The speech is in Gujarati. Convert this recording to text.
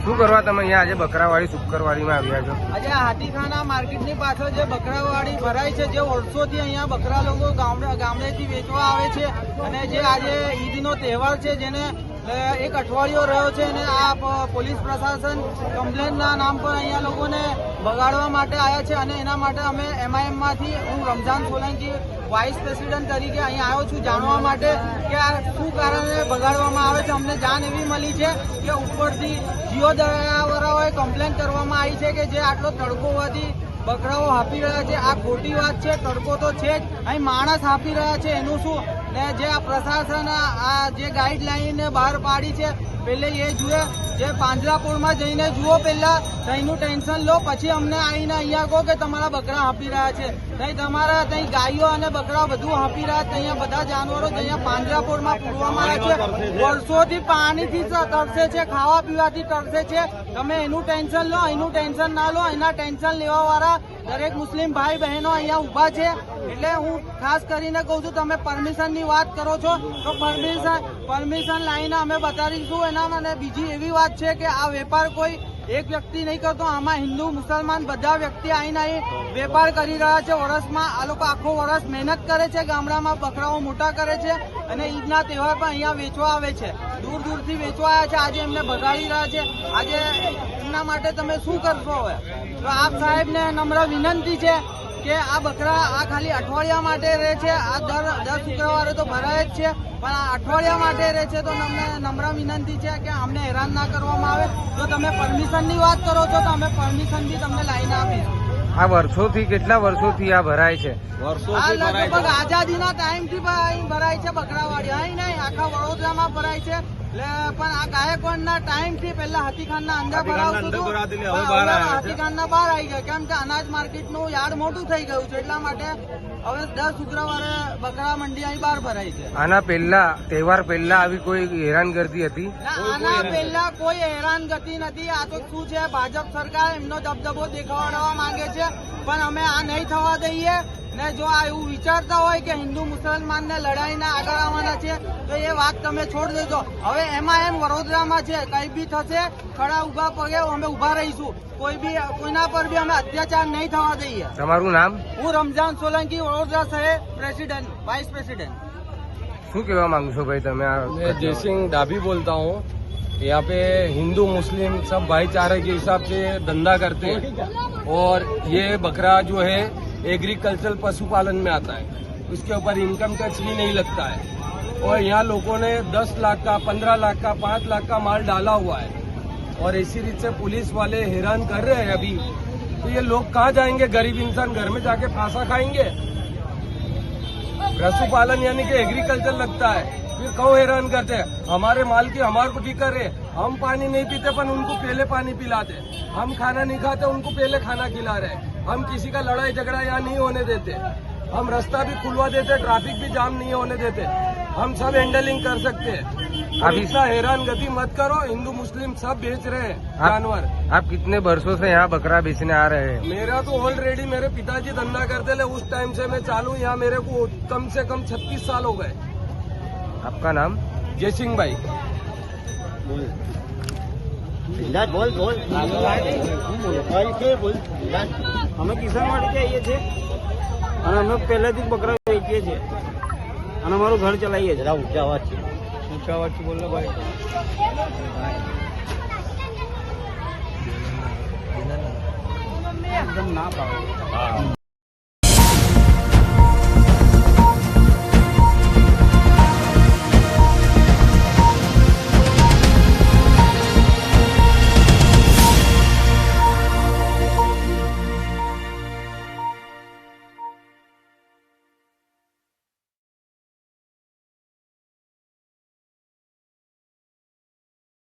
શું કરવા તમે અહીંયા આજે બકરાવાડી શુક્કરવાડીમાં આવ્યા છો? આજે હાથીખાના માર્કેટની પાછળ જે બકરાવાડી ભરાય છે, જે વર્ષોથી અહીંયા બકરા લોકો ગામડેથી વેચવા આવે છે, અને જે આજે ઈદનો તહેવાર છે જેને એક અઠવાડિયો રહ્યો છે, અને આ પોલીસ પ્રશાસન કમ્પ્લેનના નામ પર અહીંયા લોકોને બગાડવા માટે આવ્યા છે. અને એના માટે અમે MIM-માંથી હું રમઝાન સોલંકી વાઇસ પ્રેસિડેન્ટ તરીકે અહીંયા આવ્યો છું જાણવા માટે કે આ શું કારણે બગાડવામાં આવે છે. અમને જાણ એવી મળી છે કે ઉપરથી જીઓ દવાવાળાઓએ કમ્પ્લેન કરવામાં આવી છે કે જે આટલો તડકો હોવાથી બકરાઓ હાંફી રહ્યા છે. આ ખોટી વાત છે. તડકો તો છે જ, અહીં માણસ હાંફી રહ્યા છે એનું શું? ને જે આ પ્રશાસન આ જે ગાઈડલાઈન બહાર પાડી છે, પહેલે એ જુએ, જે પાંજરાપોળમાં જઈને જુઓ, પહેલા ત્યાંનું ટેન્શન લો, પછી અમને આવીને અહીંયા કહો કે તમારા બકરા હાંફી રહ્યા છે. ત્યાં તમારા ત્યાં ગાયો અને બકરા બધું હાંફી રહ્યા છે. અહીંયા બધા જાનવરો અહીંયા પાંજરાપોળમાં પૂરવામાં આવ્યા છે. વર્ષોથી પાણીથી તરસે છે, ખાવા પીવાથી તરસે છે. તમે એનું ટેન્શન લો, એનું ટેન્શન ના લો. એના ટેન્શન લેવા વાળા દરેક મુસ્લિમ ભાઈ બહેનો અહીંયા ઉભા છે. એટલે હું ખાસ કરીને કહું છું, તમે પરમિશનની વાત કરો છો તો પરમિશન લાવીને અમે બતાવીશું એના. અને બીજી એવી વાત છે કે આ વેપાર કોઈ એક વ્યક્તિ નહીં કરતો, આમાં હિન્દુ મુસલમાન બધા વ્યક્તિ આવીને અહીં વેપાર કરી રહ્યા છે. વર્ષમાં આ લોકો આખો વર્ષ મહેનત કરે છે, ગામડામાં બકરાઓ મોટા કરે છે, અને ઈદના તહેવાર પણ અહીંયા વેચવા આવે છે. દૂર દૂરથી વેચવા આવ્યા છે. આજે એમને બગાડી રહ્યા છે. આજે એમના માટે તમે શું કરશો હવે? તો આપ સાહેબને નમ્ર વિનંતી છે કે આ બકરા આ ખાલી અઠવાડિયા માટે રહે છે. આ દર શુક્રવારે તો ભરાય જ છે, પણ આ અઠવાડિયા માટે રહે છે. તો અમને નમ્ર વિનંતી છે કે અમને હેરાન ના કરવામાં આવે. જો તમે પરમિશનની વાત કરો છો તો અમે પરમિશન બી તમને લાવીને આપીશું. આ વર્ષોથી કેટલા વર્ષોથી આ ભરાય છે? લગભગ આઝાદીના ટાઈમથી ભરાય છે બકરાવાડી. અહીં નહીં, આખા વડોદરામાં ભરાય છે. પણ આ ગાયકવાડના ટાઈમથી પહેલા હાથીખાનના અંદર ભરાવતું હતું, હાથીખાનના બહાર આવી ગયા. કેમ કે અનાજ માર્કેટનું યાર્ડ મોટું થઈ ગયું છે, એટલા માટે હવે દર શુક્રવારે બકરા મંડી અહીં બહાર ભરાય છે. આના પહેલા તહેવાર પહેલા આવી કોઈ હેરાનગતિ હતી? આના પહેલા કોઈ હેરાનગતિ નથી. આ તો શું છે, ભાજપ સરકાર એમનો દબદબો દેખાડવા માંગે છે, પણ અમે આ નહીં થવા દઈએ. ને જો આ એવું વિચારતા હોય કે હિન્દુ મુસલમાનને લડાઈને આગળ આવવાના છે તો એ વાત તમે છોડ દેજો. હવે MIM વડોદરામાં છે, કઈ બી થશે, ખડા ઉભા પગે અમે ઉભા રહીશું. કોઈના પર બી અમે અત્યાચાર નહીં થવા દઈએ. તમારું નામ? હું રમઝાન સોલંકી, વડોદરા શહેર પ્રેસિडेंट, वाइस प्रेसिडेंट. શું કહેવા માંગુ છો ભાઈ તમે? मैं जयसिंह डाभी बोलता हूँ. यहाँ पे हिंदू मुस्लिम सब भाईचारे के हिसाब से धंधा करते हैं, और ये बकरा जो है एग्रीकल्चर पशुपालन में आता है. उसके ऊपर इनकम टैक्स भी नहीं लगता है. और यहाँ लोगों ने 10 लाख का, 15 लाख का, 5 लाख का माल डाला हुआ है, और इसी रीत से पुलिस वाले हैरान कर रहे हैं अभी. तो ये लोग कहाँ जाएंगे? गरीब इंसान घर में जाके फांसा खाएंगे? पशुपालन यानी कि एग्रीकल्चर लगता है, फिर क्यों हैरान करते हैं? हमारे माल की हमारे को फिक्र है. हम पानी नहीं पीते पर उनको पहले पानी पिलाते. हम खाना नहीं खाते, उनको पहले खाना खिला रहे. हम किसी का लड़ाई झगड़ा यहाँ नहीं होने देते. हम रास्ता भी खुलवा देते, ट्रैफिक भी जाम नहीं होने देते. हम सब हैंडलिंग कर सकते हैं. अब इतना हैरान गति मत करो. हिंदू मुस्लिम सब बेच रहे हैं जानवर. आप कितने वर्षों से यहाँ बकरा बेचने आ रहे हैं? मेरा तो ऑलरेडी मेरे पिताजी धंधा करते थे, उस टाइम से मैं चालू. यहाँ मेरे को कम से कम 36 साल हो गए. आपका नाम? जयसिंह भाई. અમે કિસાનવાડી જઈએ છીએ અને અમે પહેલેથી જ બકરા વેચીએ છીએ અને અમારું ઘર ચલાવીએ છીએ. ઊંચા અવાજથી બોલો ભાઈ. એકદમ ના પાડો.